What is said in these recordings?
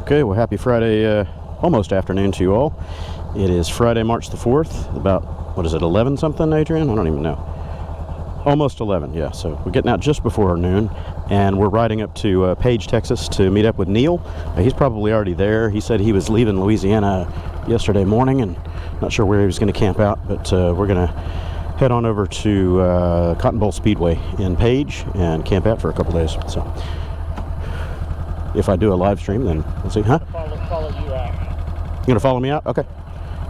Okay, well, happy Friday, almost afternoon to you all. It is Friday, March the 4th, about, what is it, 11 something, Adrian? I don't even know. Almost 11, yeah, so we're getting out just before noon, and we're riding up to Paige, Texas to meet up with Neil. He's probably already there. He said he was leaving Louisiana yesterday morning, and not sure where he was going to camp out, but we're going to head on over to Cotton Bowl Speedway in Paige and camp out for a couple days. So if I do a live stream, then we'll see. Huh? Follow you out. You going to follow me out? Okay.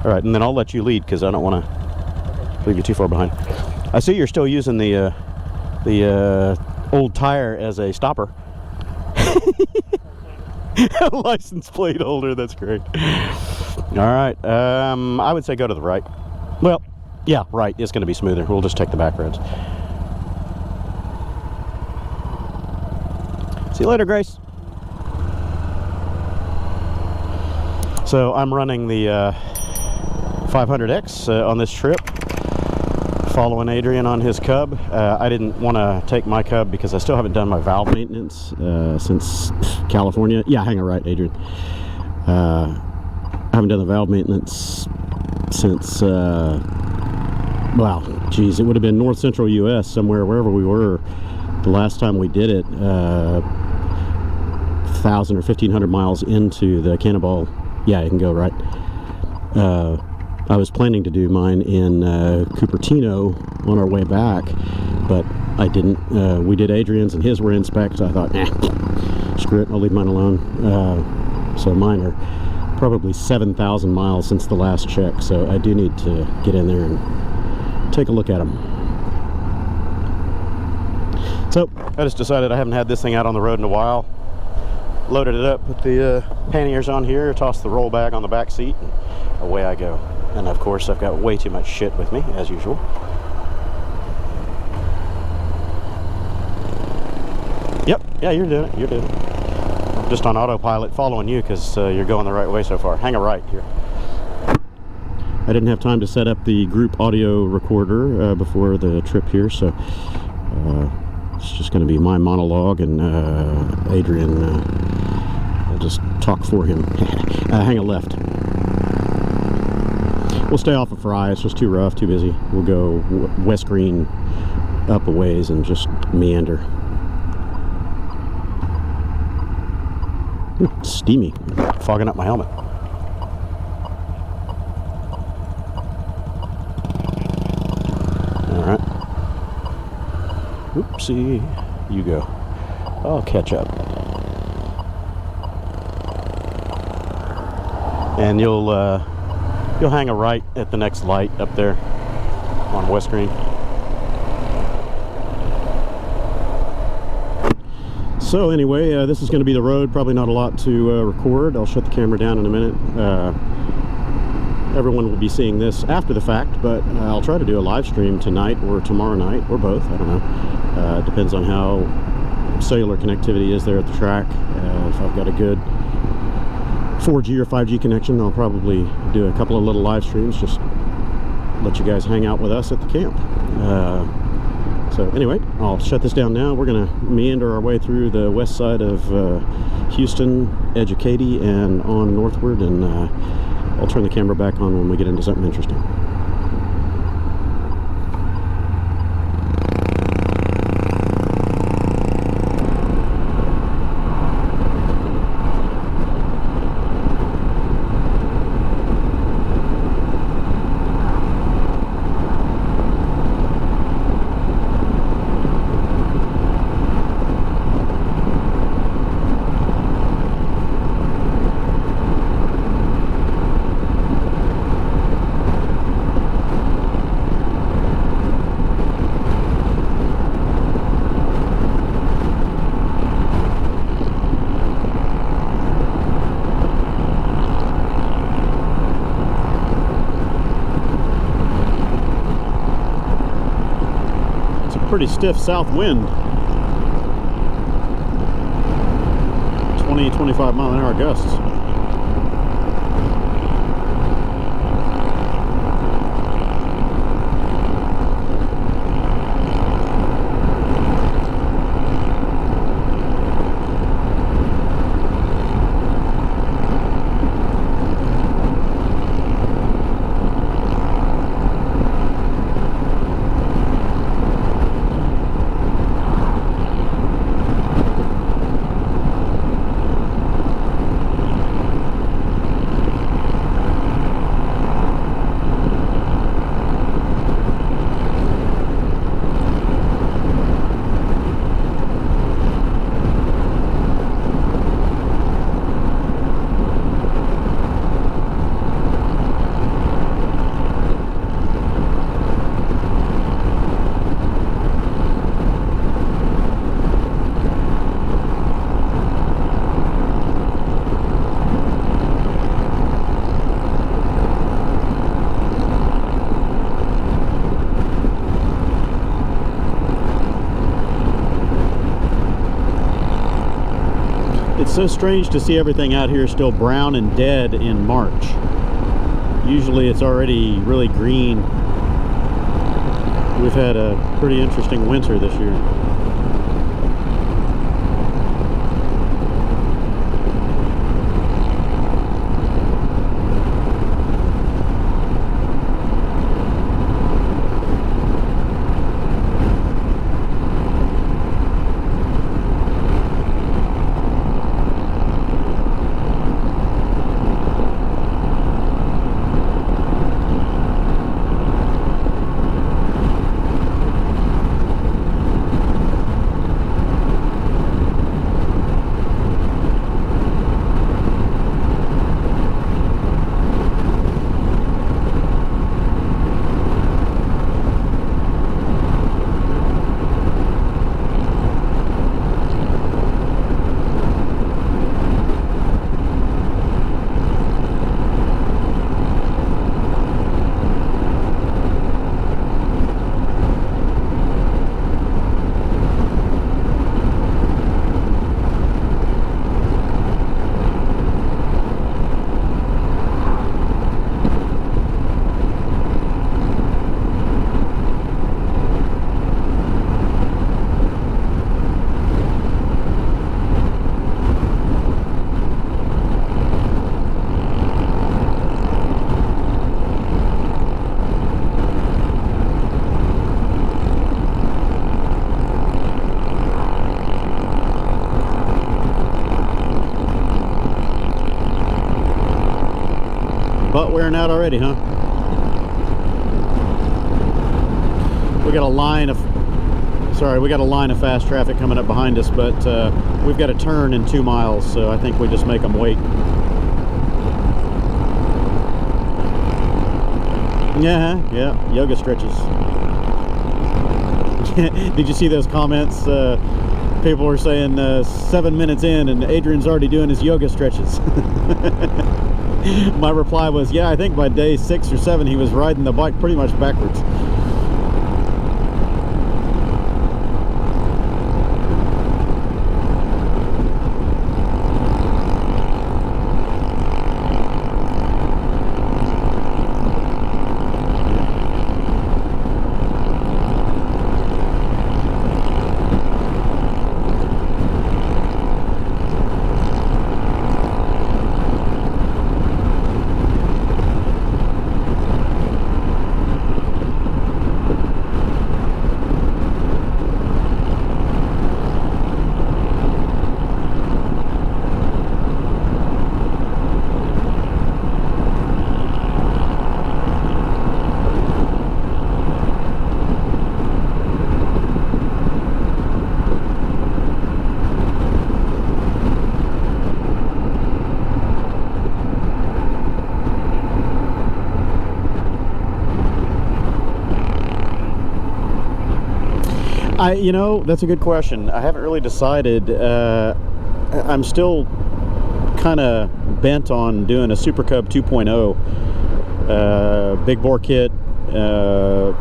All right, and then I'll let you lead because I don't want to leave you too far behind. I see you're still using the old tire as a stopper. License plate holder, that's great. All right, I would say go to the right. Well, yeah, right, it's going to be smoother. We'll just take the back roads. See you later, Grace. So I'm running the 500X on this trip, following Adrian on his Cub. I didn't want to take my Cub because I still haven't done my valve maintenance since California. Yeah, hang on right, Adrian. I haven't done the valve maintenance since, wow, geez, it would have been north central US, somewhere, wherever we were the last time we did it, 1,000 or 1,500 miles into the Cannonball. Yeah, you can go right. I was planning to do mine in Cupertino on our way back, but I didn't. We did Adrian's and his were in specs. I thought, screw it, I'll leave mine alone. So mine are probably 7,000 miles since the last check, so I do need to get in there and take a look at them. So I just decided I haven't had this thing out on the road in a while. Loaded it up, put the panniers on here, tossed the roll bag on the back seat, and away I go. And of course I've got way too much shit with me, as usual. Yep, yeah, you're doing it, you're doing it. I'm just on autopilot following you because you're going the right way so far. Hang a right here. I didn't have time to set up the group audio recorder before the trip here, so it's just going to be my monologue, and Adrian will just talk for him. Hang a left. We'll stay off of Fry. It's just too rough, too busy. We'll go West Green up a ways and just meander. Ooh, it's steamy. Fogging up my helmet. All right. Oopsie, you go. I'll catch up. And you'll hang a right at the next light up there on West Green. So anyway, this is going to be the road. Probably not a lot to record. I'll shut the camera down in a minute. Everyone will be seeing this after the fact, but I'll try to do a live stream tonight or tomorrow night or both. I don't know. It depends on how cellular connectivity is there at the track. If I've got a good 4G or 5G connection, I'll probably do a couple of little live streams, just let you guys hang out with us at the camp. So anyway, I'll shut this down now. We're going to meander our way through the west side of Houston, edge of Katy, and on northward, and I'll turn the camera back on when we get into something interesting. Pretty stiff south wind. 20-25 mile an hour gusts. so strange to see everything out here still brown and dead in March. Usually it's already really green. We've had a pretty interesting winter this year. Butt wearing out already, huh? We got a line of fast traffic coming up behind us, but we've got a turn in 2 miles, so I think we just make them wait. Yeah, yoga stretches. Did you see those comments? People were saying 7 minutes in and Adrian's already doing his yoga stretches. My reply was, yeah, I think by day 6 or 7 he was riding the bike pretty much backwards. You know, that's a good question. I haven't really decided. I'm still kind of bent on doing a Super Cub 2.0 big bore kit.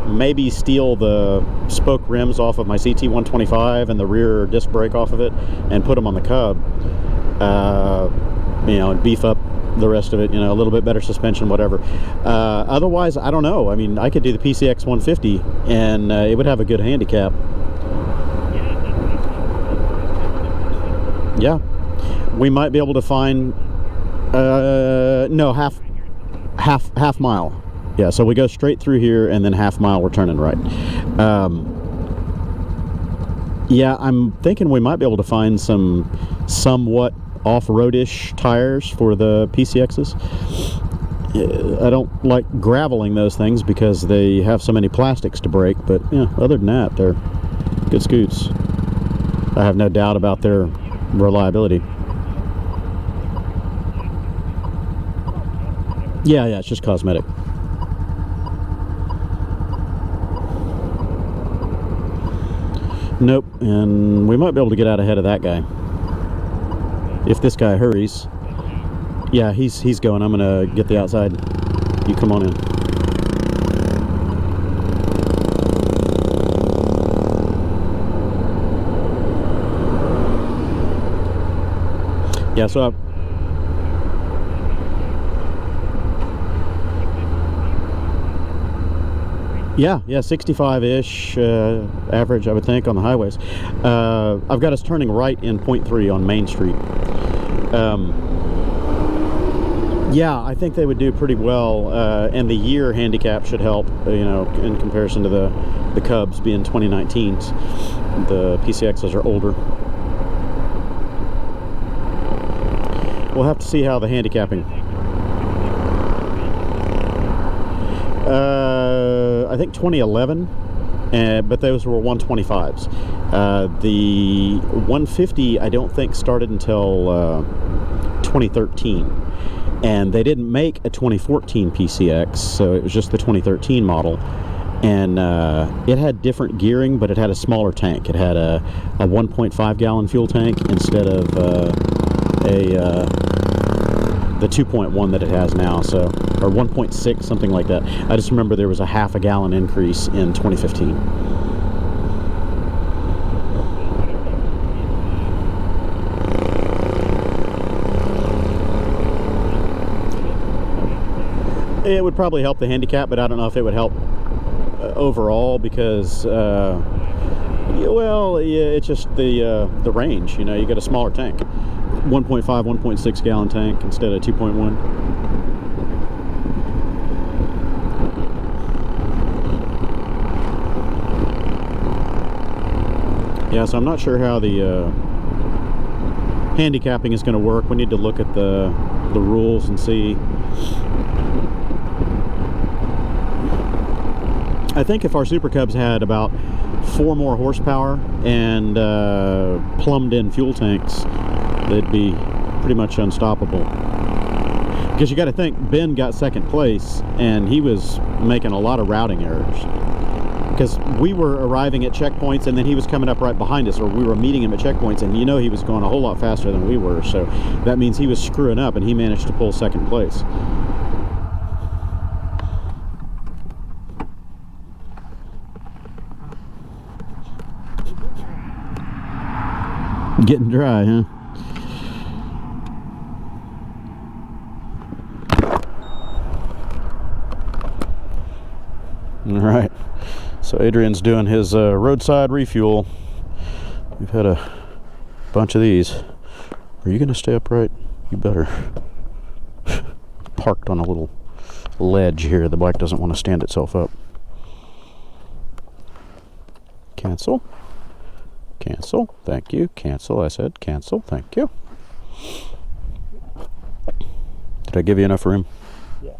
Maybe steal the spoke rims off of my CT125 and the rear disc brake off of it and put them on the Cub. You know, and beef up the rest of it, you know, a little bit better suspension, whatever. Otherwise, I don't know. I mean, I could do the PCX 150 and it would have a good handicap. Yeah, we might be able to find no, half mile. Yeah, so we go straight through here and then half mile we're turning right. Yeah, I'm thinking we might be able to find some somewhat off-roadish tires for the PCXs. I don't like graveling those things because they have so many plastics to break, but yeah, other than that, they're good scoots. I have no doubt about their reliability. Yeah, it's just cosmetic. Nope, and we might be able to get out ahead of that guy if this guy hurries. Yeah, he's going. I'm gonna get the outside. You come on in. Yeah, so yeah, 65-ish average, I would think, on the highways. I've got us turning right in .3 on Main Street. Yeah, I think they would do pretty well, and the year handicap should help, you know, in comparison to the Cubs being 2019s. The PCXs are older. We'll have to see how the handicapping. I think 2011, but those were 125s. The 150 I don't think started until 2013. And they didn't make a 2014 PCX, so it was just the 2013 model. And it had different gearing, but it had a smaller tank. It had a 1.5 gallon fuel tank instead of the 2.1 that it has now, so, or 1.6, something like that. I just remember there was a half a gallon increase in 2015. It would probably help the handicap, but I don't know if it would help overall, because well, yeah, it's just the range. You know, you got a smaller tank, 1.5, 1.6 gallon tank instead of 2.1. Yeah, so I'm not sure how the handicapping is going to work. We need to look at the rules and see. I think if our Super Cubs had about 4 more horsepower and plumbed in fuel tanks, they'd be pretty much unstoppable. Because you got to think, Ben got second place and he was making a lot of routing errors. Because we were arriving at checkpoints and then he was coming up right behind us, or we were meeting him at checkpoints, and you know he was going a whole lot faster than we were. So that means he was screwing up, and he managed to pull second place. Getting dry, huh? All right. So Adrian's doing his roadside refuel. We've had a bunch of these. Are you going to stay upright? You better. Parked on a little ledge here. The bike doesn't want to stand itself up. Cancel. Cancel, thank you. Cancel, I said. Cancel, thank you. Did I give you enough room? Yeah.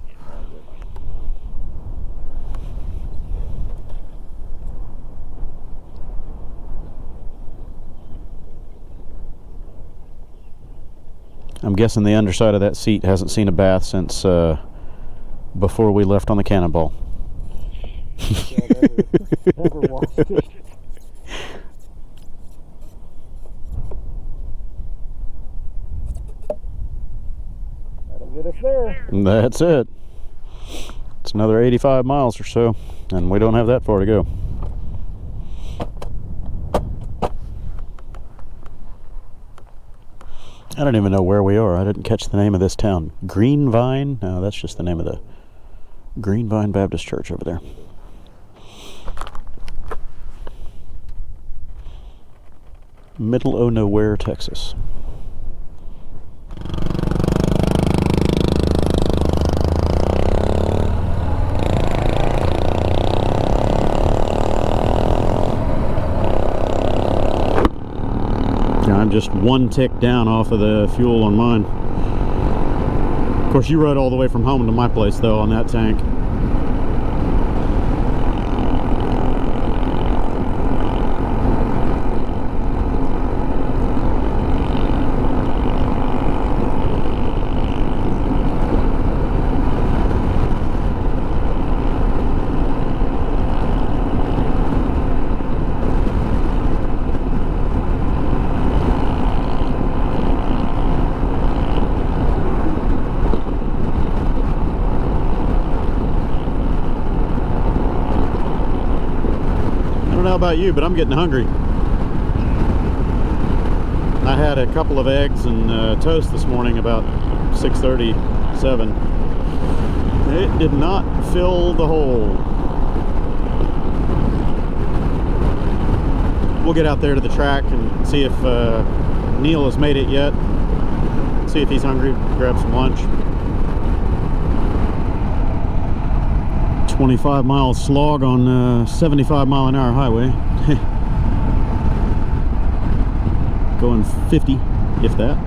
I'm guessing the underside of that seat hasn't seen a bath since before we left on the Cannonball. Yeah, never washed it. Get us there. That's it. It's another 85 miles or so, and we don't have that far to go. I don't even know where we are. I didn't catch the name of this town. Greenvine? No, that's just the name of the Greenvine Baptist Church over there. Middle o' nowhere, Texas. I'm just one tick down off of the fuel on mine. Of course, you rode all the way from home to my place, though, on that tank. About you, but I'm getting hungry. I had a couple of eggs and toast this morning about 6:30, 7. It did not fill the hole. We'll get out there to the track and see if Neil has made it yet. See if he's hungry, grab some lunch. 25-mile slog on 75-mile-an-hour highway. Going 50, if that.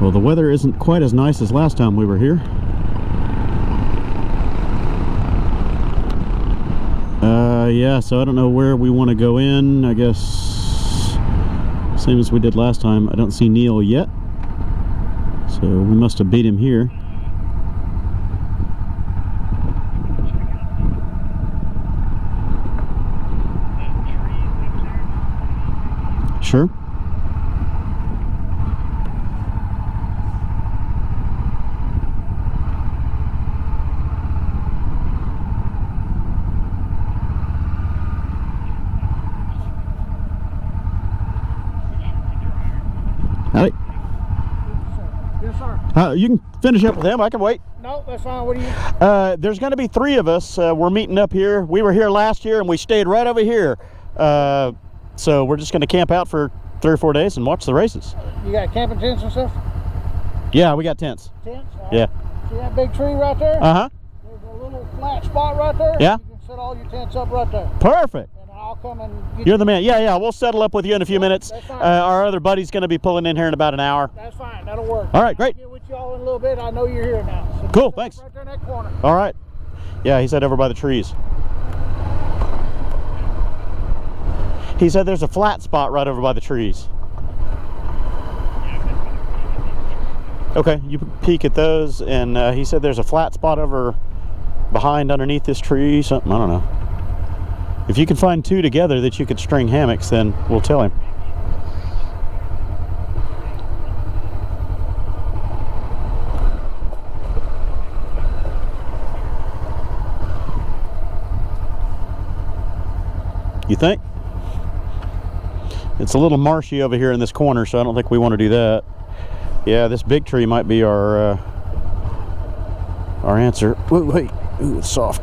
Well, the weather isn't quite as nice as last time we were here. Yeah, so I don't know where we want to go in. I guess same as we did last time. I don't see Neil yet, so we must have beat him here. Sure. Howdy. Yes, sir. You can finish up with him. I can wait. No, that's fine. What do you? There's going to be 3 of us. We're meeting up here. We were here last year and we stayed right over here. So we're just going to camp out for 3 or 4 days and watch the races. You got camping tents and stuff? Yeah, we got tents. Tents? All right. Yeah. See that big tree right there? Uh-huh. There's a little flat spot right there. Yeah. You can set all your tents up right there. Perfect. And I'll come and get You're the man. Yeah, yeah. We'll settle up with you in a few minutes. That's fine. Our other buddy's going to be pulling in here in about an hour. That's fine. That'll work. All right, great. I'll get with y'all in a little bit. I know you're here now. So Cool, just thanks. right there in that corner. All right. Yeah, he said over by the trees. He said there's a flat spot right over by the trees. Okay, you peek at those, and he said there's a flat spot over behind underneath this tree, something, I don't know. If you can find 2 together that you could string hammocks, then we'll tell him. You think? It's a little marshy over here in this corner, so I don't think we want to do that. Yeah, this big tree might be our answer. Wait, wait. Ooh, it's soft.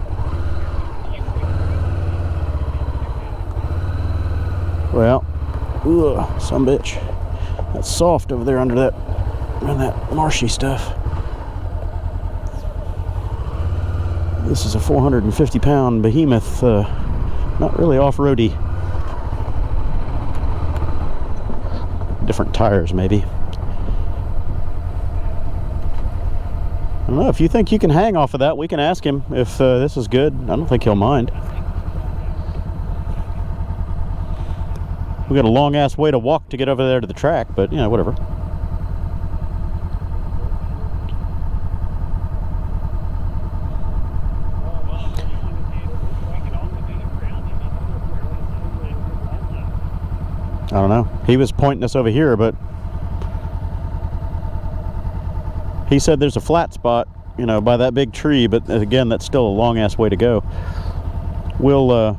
Well, ugh, sumbitch. That's soft over there under that marshy stuff. This is a 450-pound behemoth. Not really off-roady. Different tires, maybe. I don't know. If you think you can hang off of that, we can ask him if this is good. I don't think he'll mind. We got a long-ass way to walk to get over there to the track, but, you know, whatever. I don't know. He was pointing us over here, but he said there's a flat spot, you know, by that big tree, but again, that's still a long-ass way to go. We'll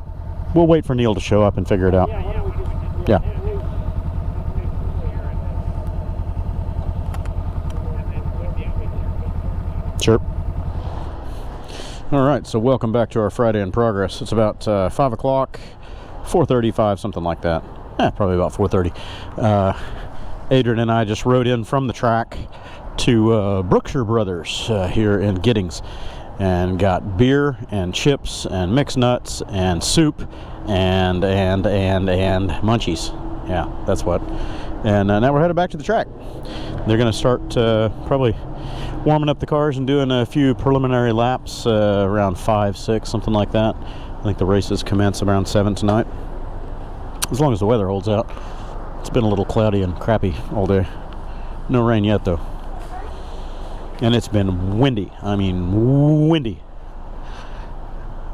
wait for Neil to show up and figure it out. Yeah. Sure. All right, so welcome back to our Friday in progress. It's about 5 o'clock, 4:35, something like that. Probably about 4:30. Adrian and I just rode in from the track to Brookshire Brothers here in Giddings, and got beer and chips and mixed nuts and soup and munchies. Yeah, that's what. And now we're headed back to the track. They're going to start probably warming up the cars and doing a few preliminary laps around 5, 6, something like that. I think the races commence around 7 tonight, as long as the weather holds out. It's been a little cloudy and crappy all day. No rain yet, though. And it's been windy. I mean, windy.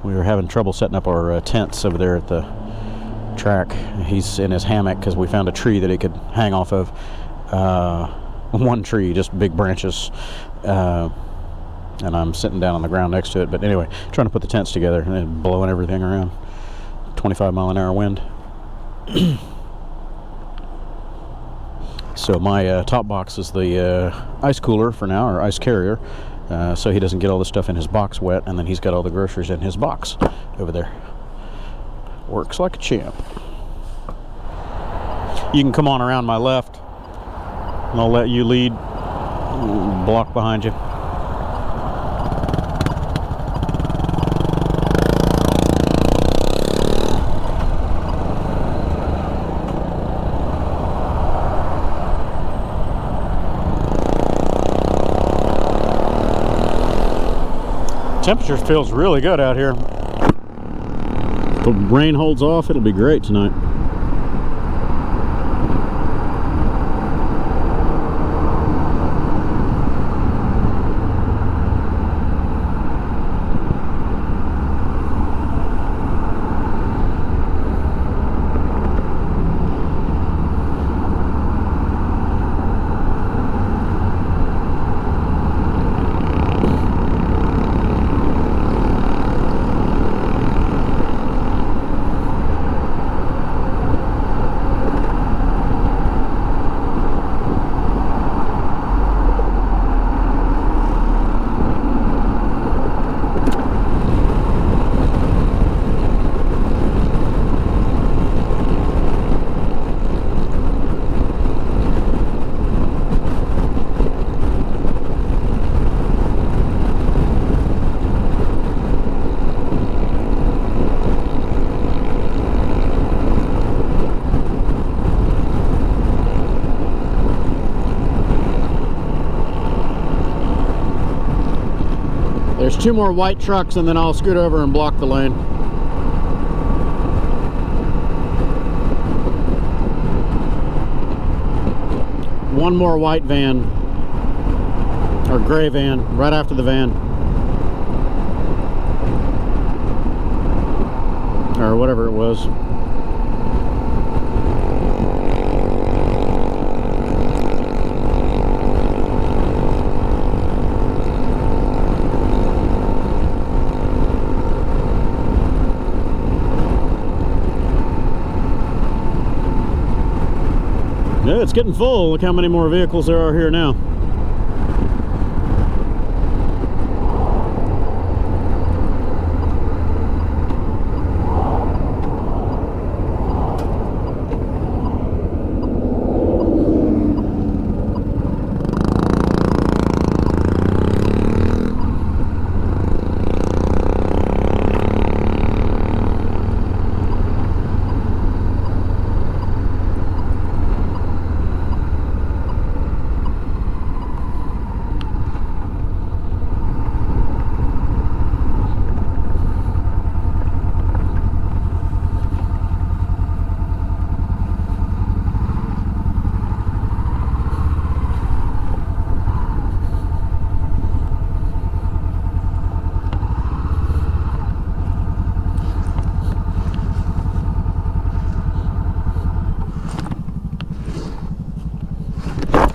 We were having trouble setting up our tents over there at the track. He's in his hammock because we found a tree that he could hang off of. One tree, just big branches. And I'm sitting down on the ground next to it. But anyway, trying to put the tents together and blowing everything around. 25-mile-an-hour wind. So my top box is the ice cooler for now, or ice carrier, so he doesn't get all the stuff in his box wet, and then he's got all the groceries in his box over there. Works like a champ. You can come on around my left, and I'll let you lead. Block behind you. Temperature feels really good out here. If the rain holds off, it'll be great tonight. There's 2 more white trucks, and then I'll scoot over and block the lane. One more white van, or gray van, right after the van. Or whatever it was. Yeah, it's getting full. Look how many more vehicles there are here now.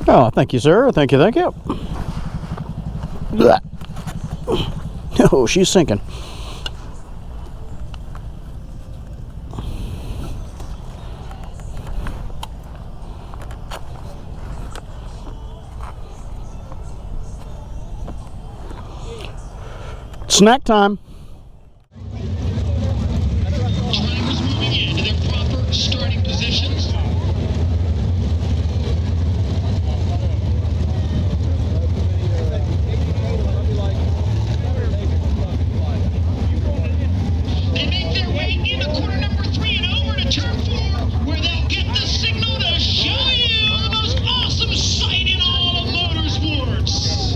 Oh, thank you, sir. Thank you, thank you. Blah. Oh, she's sinking. Snack time. Drivers moving into their proper starting positions. They make their way into corner number 3 and over to turn 4, where they'll get the signal to show you the most awesome sight in all of motorsports.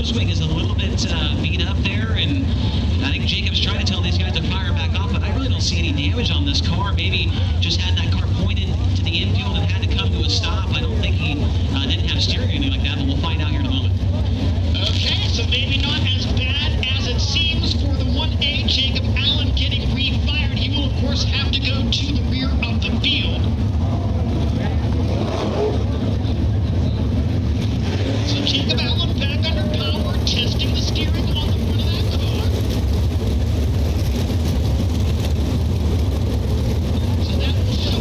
swing is a little bit beat up there, and I think Jacob's trying to tell these guys to fire back off, but I really don't see any damage on this car. Maybe just had that car pointed to the infield and had to come to a stop. I don't think he didn't have steering or anything like that, but we'll find out here in a moment. Okay, so maybe not as bad as it seems for the 1A Jacob Allen getting refired. He will, of course, have to go to the rear of the field. So Jacob Allen back under power, testing the steering on the front of that car. So that will show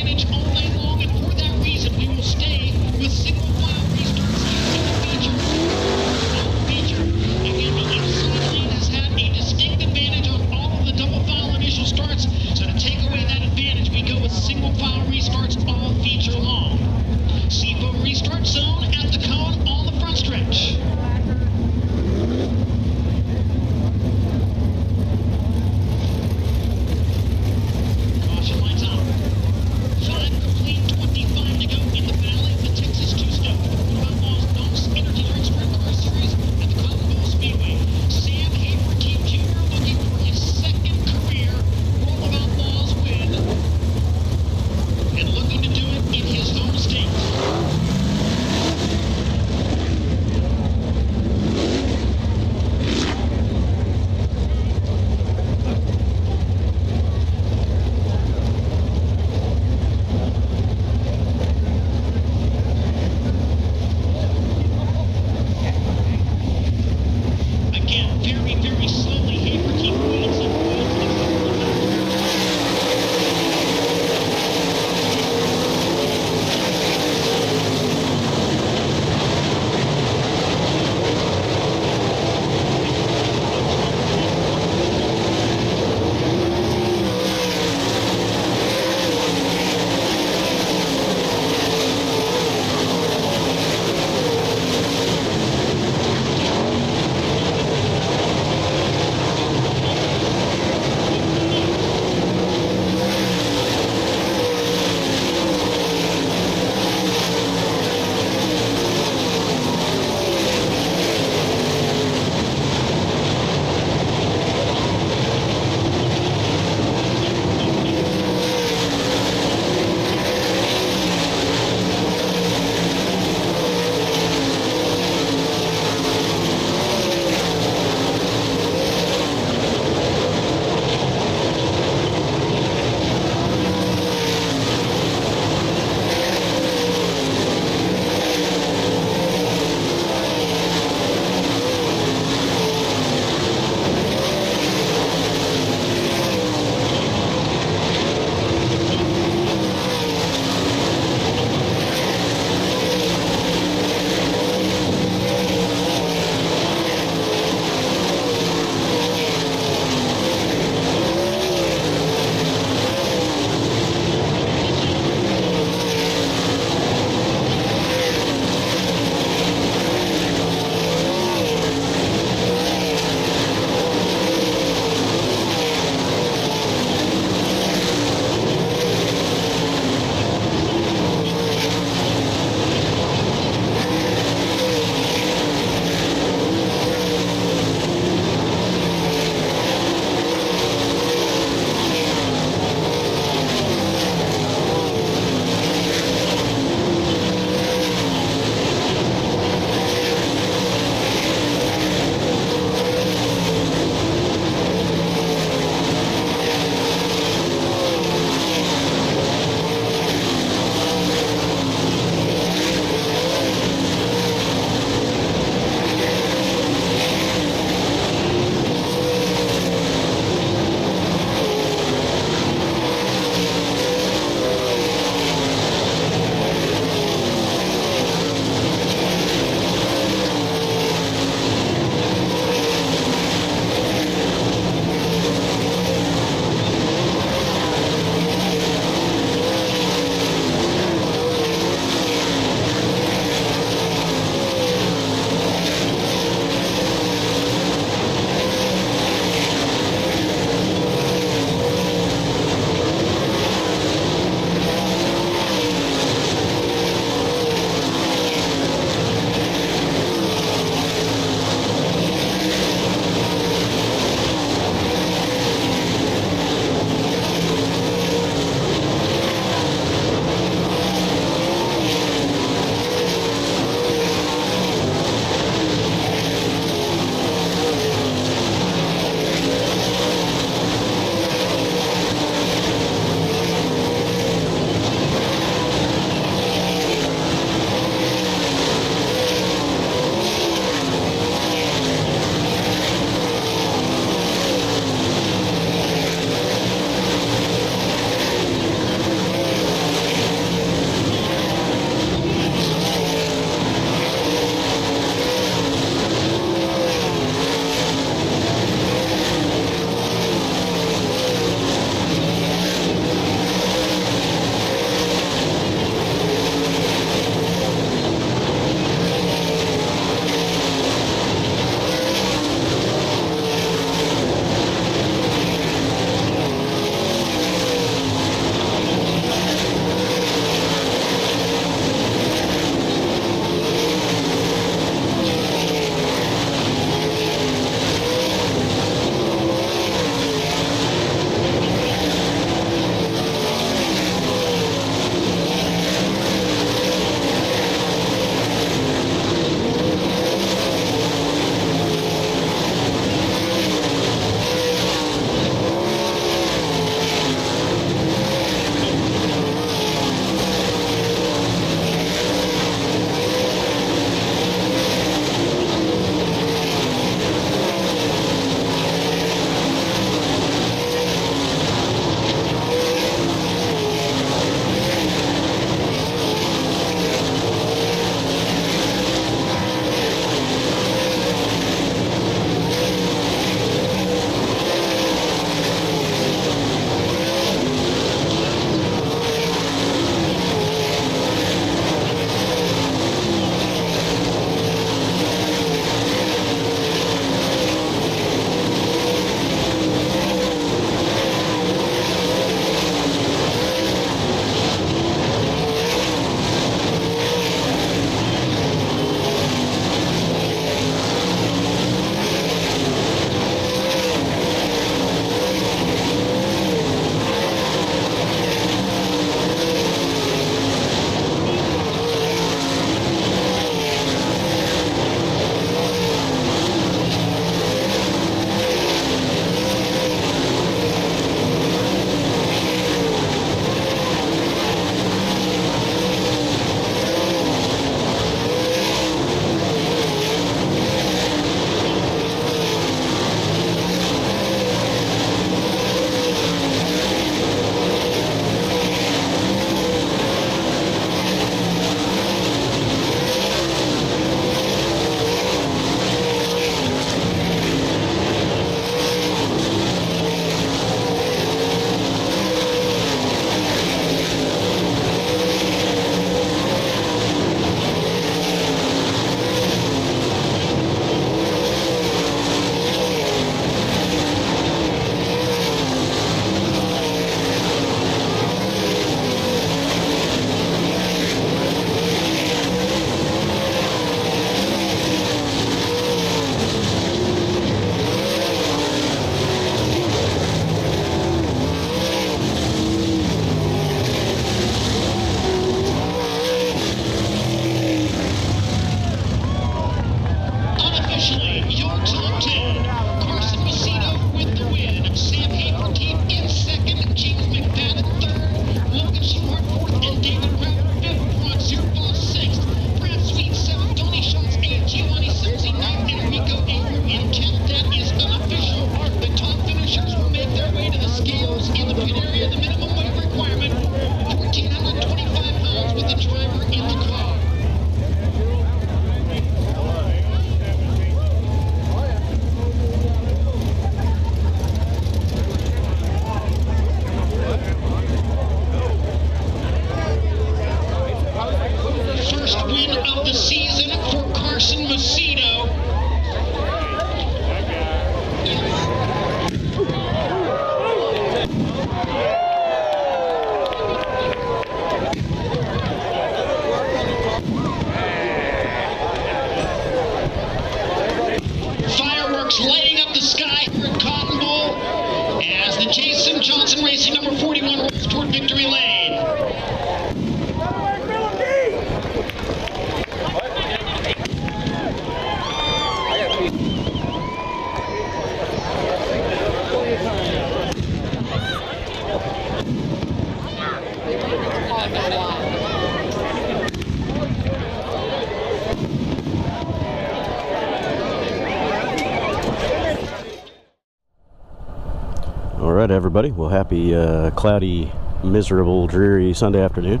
right, everybody. Well, happy cloudy, miserable, dreary Sunday afternoon.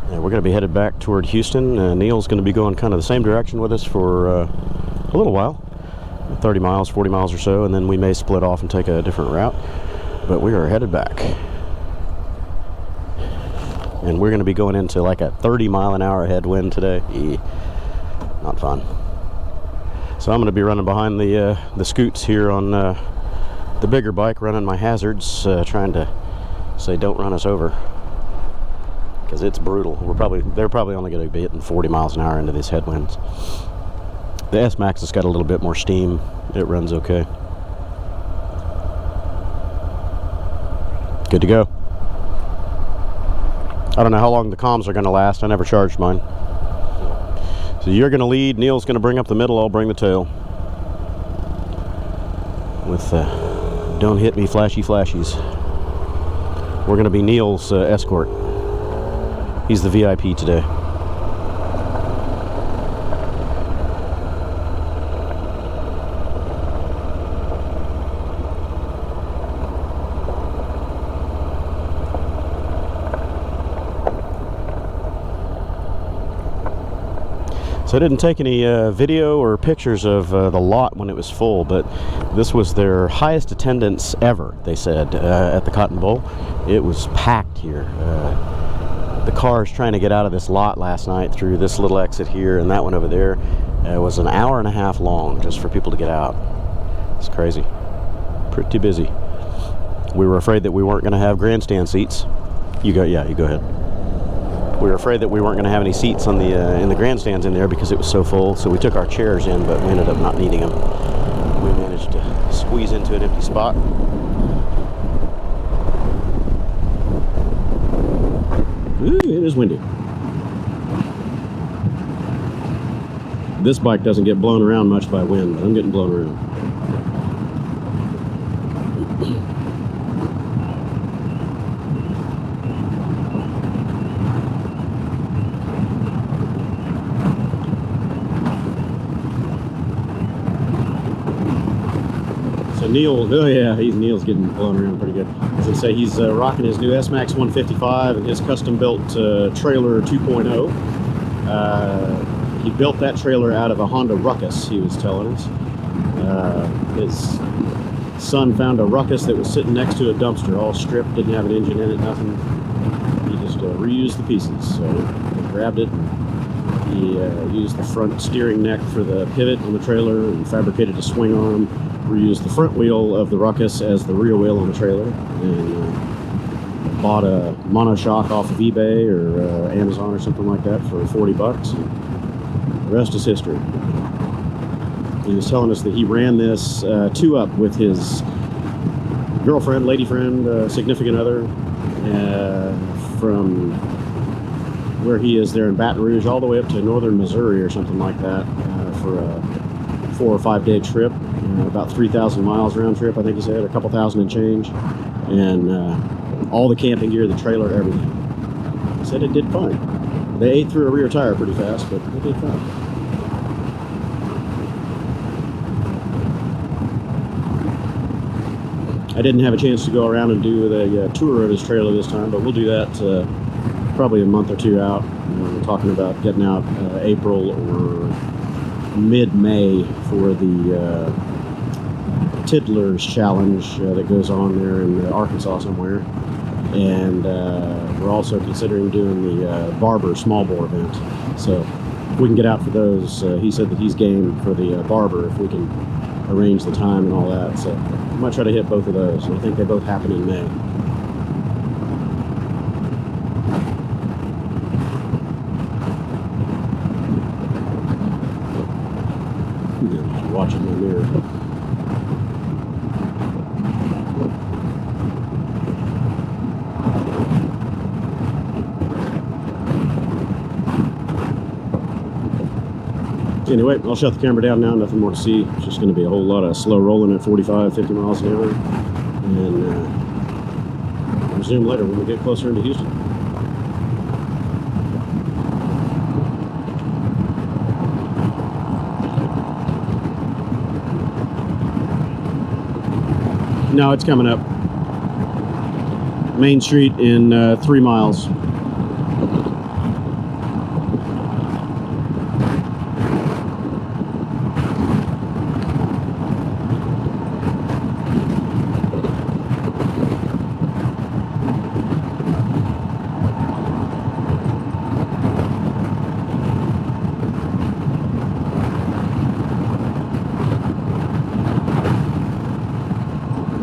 We're going to be headed back toward Houston. Neil's going to be going kind of the same direction with us for a little while, 30 miles, 40 miles or so, and then we may split off and take a different route. But we are headed back. And we're going to be going into like a 30-mile-an-hour headwind today. Not fun. So I'm going to be running behind the scoots here on the bigger bike, running my hazards, trying to say don't run us over, because it's brutal. They're probably only going to be hitting 40 miles an hour into these headwinds. The S-Max has got a little bit more steam. It runs okay. Good to go. I don't know how long the comms are going to last. I never charged mine. So you're going to lead, Neil's going to bring up the middle, I'll bring the tail. With don't hit me flashy flashies. We're going to be Neil's escort. He's the VIP today. So I didn't take any video or pictures of the lot when it was full, but this was their highest attendance ever, they said, at the Cotton Bowl. It was packed here. The cars trying to get out of this lot last night through this little exit here and that one over there was an hour and a half long just for people to get out. It's crazy. Pretty busy. We were afraid that we weren't going to have grandstand seats. You go ahead. We were afraid that we weren't going to have any seats on the in the grandstands in there because it was so full, so we took our chairs in, but we ended up not needing them. We managed to squeeze into an empty spot. Ooh, it is windy. This bike doesn't get blown around much by wind, but I'm getting blown around. Neil, oh yeah, Neil's getting blown around pretty good. As I say, he's rocking his new S-Max 155 and his custom-built trailer 2.0. He built that trailer out of a Honda Ruckus, he was telling us. His son found a Ruckus that was sitting next to a dumpster, all stripped, didn't have an engine in it, nothing. He just reused the pieces. So he grabbed it. He used the front steering neck for the pivot on the trailer and fabricated a swing arm. Reused the front wheel of the Ruckus as the rear wheel on the trailer, and bought a monoshock off of eBay or Amazon or something like that for 40 bucks. And the rest is history. He was telling us that he ran this two-up with his girlfriend, lady friend, significant other, from where he is there in Baton Rouge all the way up to northern Missouri or something like that for a 4 or 5 day trip. About 3,000 miles round trip, I think he said, a couple thousand and change, and all the camping gear, the trailer, everything. He said it did fine. They ate through a rear tire pretty fast, but they did fine. I didn't have a chance to go around and do the tour of his trailer this time, but we'll do that probably a month or two out. We're talking about getting out April or mid-May for the Tiddlers Challenge that goes on there in Arkansas somewhere, and we're also considering doing the Barber small bore event. So if we can get out for those, he said that he's game for the Barber if we can arrange the time and all that. So I might try to hit both of those. I think they both happen in May. Just watching my mirror. Anyway, I'll shut the camera down now, nothing more to see. It's just going to be a whole lot of slow rolling at 45, 50 miles an hour. And resume later when we get closer into Houston. No, it's coming up. Main Street in 3 miles.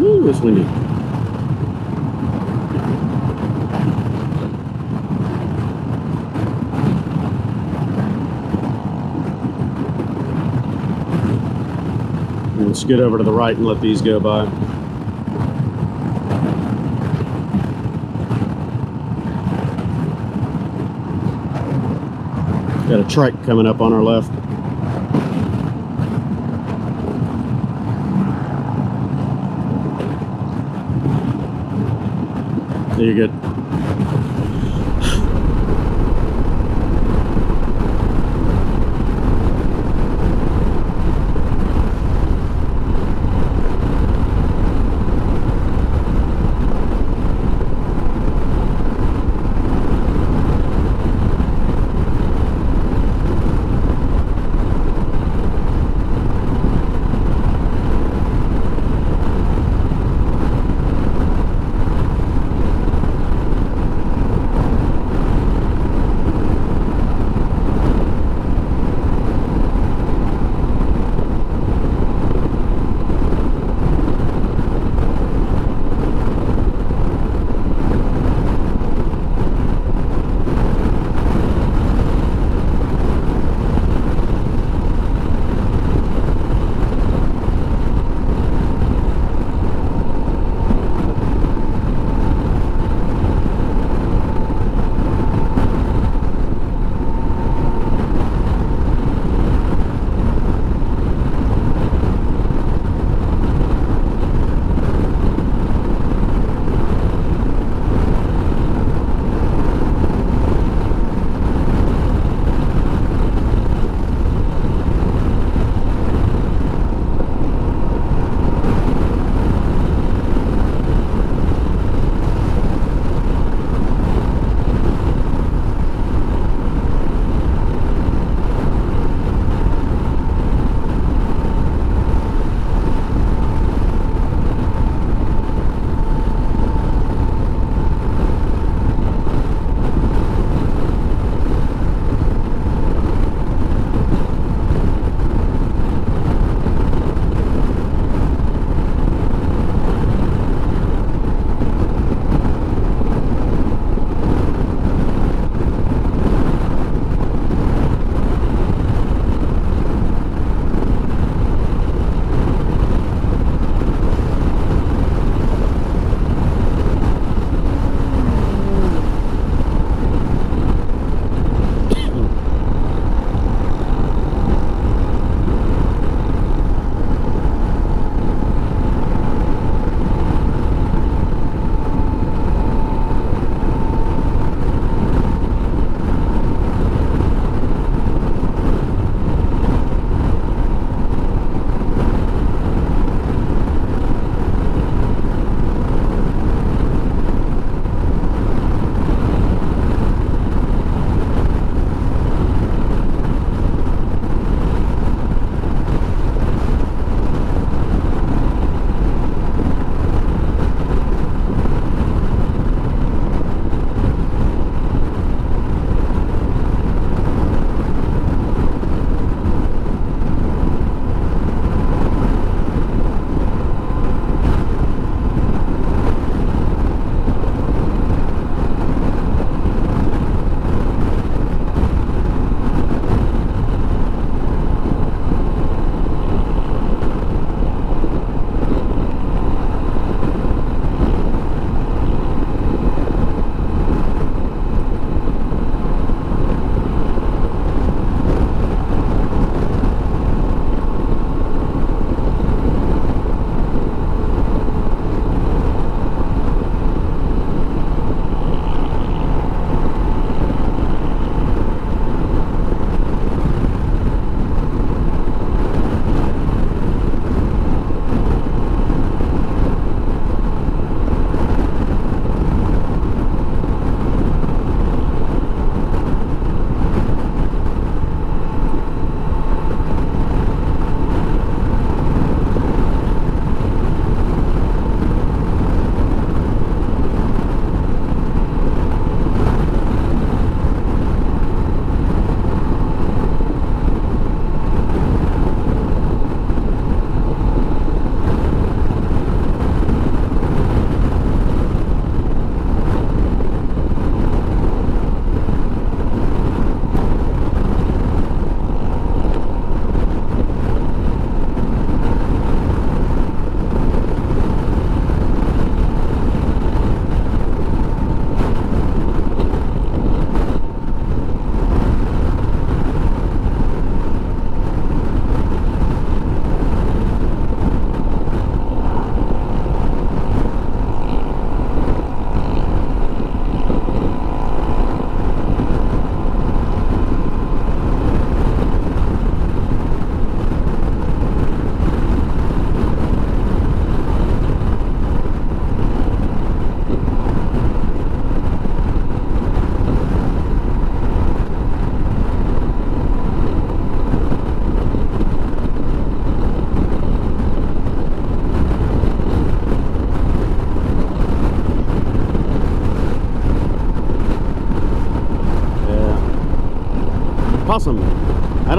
Ooh, it's windy. And skid over to the right and let these go by. Got a trike coming up on our left. You're good.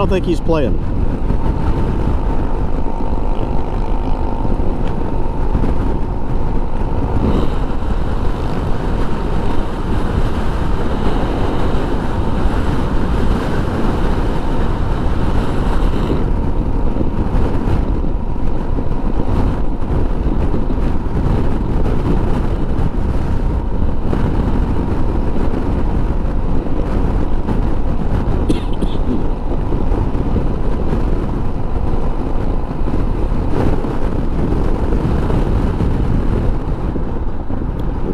don't think he's playing.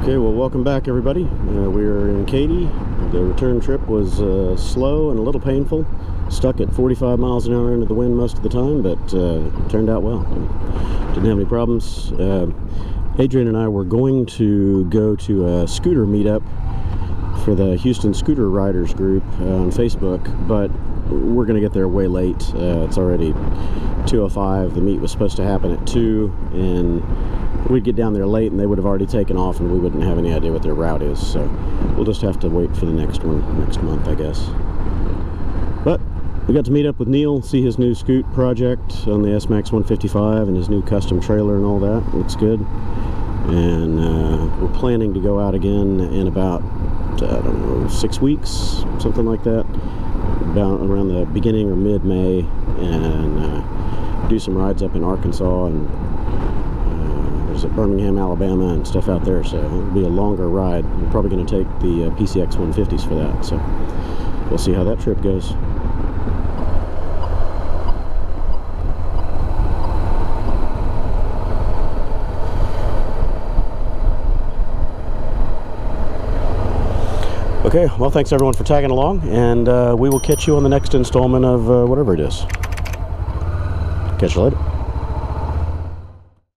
Okay, well, welcome back, everybody. We are in Katy. The return trip was slow and a little painful. Stuck at 45 miles an hour into the wind most of the time, but it turned out well. Didn't have any problems. Adrian and I were going to go to a scooter meetup for the Houston Scooter Riders group on Facebook, but we're going to get there way late. It's already 2:05. The meet was supposed to happen at 2, and we'd get down there late and they would have already taken off and we wouldn't have any idea what their route is, so we'll just have to wait for the next one next month, I guess. But we got to meet up with Neil, see his new scoot project on the S-Max 155 and his new custom trailer and all that. Looks good. And we're planning to go out again in about I don't know, 6 weeks, something like that, about around the beginning or mid-May, and do some rides up in Arkansas and at Birmingham, Alabama, and stuff out there, so it'll be a longer ride. We're probably going to take the PCX 150s for that, so we'll see how that trip goes. Okay, well, thanks everyone for tagging along, and we will catch you on the next installment of whatever it is. Catch you later.